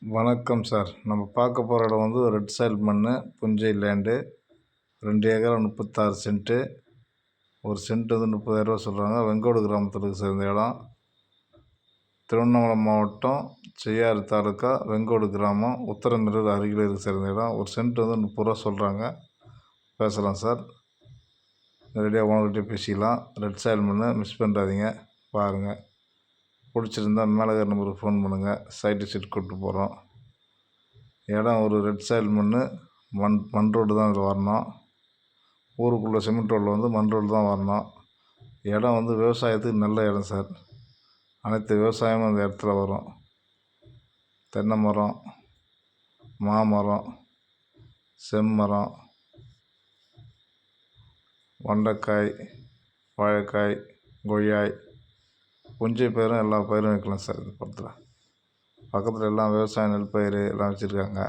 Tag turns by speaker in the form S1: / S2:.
S1: வணக்கம் சார். நம்ம பார்க்க போகிற இடம் வந்து ரெட் சாயில் மண், புஞ்சை லேண்டு, 2 ஏக்கரா 36 சென்ட்டு. ஒரு சென்ட் வந்து 30,000 சொல்கிறாங்க. வெங்கோடு கிராமத்தில் சேர்ந்த இடம். திருவண்ணாமலை மாவட்டம், செய்யாறு தாலுக்கா, வெங்கோடு கிராமம், உத்தரமேரூர் அருகில் சேர்ந்த இடம். ஒரு சென்ட் வந்து 30 ரூபா சொல்கிறாங்க. பேசலாம் சார். நேரடியாக ஓனர்கிட்டே பேசிக்கலாம். ரெட் சாயில் மண், மிஸ் பண்ணுறாதீங்க, பாருங்கள். பிடிச்சிருந்தா மேலே இருக்கிற நம்பருக்கு ஃபோன் பண்ணுங்கள். சைட் விசிட் கூப்பிட்டு போகிறோம். இடம் ஒரு ரெட் சாயில் மண் ரோடு தான் இதில் வரணும். ஊருக்குள்ளே சிமெண்ட் ரோட்டில் வந்து மண் ரோடு தான் வரணும். இடம் வந்து விவசாயத்துக்கு நல்ல இடம் சார். அனைத்து விவசாயமும் அந்த இடத்துல வரும். தென்னை மரம், மாமரம், செம்மரம், வெண்டைக்காய், வாழைக்காய், கொய்யாய், புஞ்சை பயிரும் எல்லா பயிரும் வைக்கலாம் சார். இந்த பக்கத்தில் எல்லாம் விவசாயம், நெல் பயிர் எல்லாம் வச்சுருக்காங்க.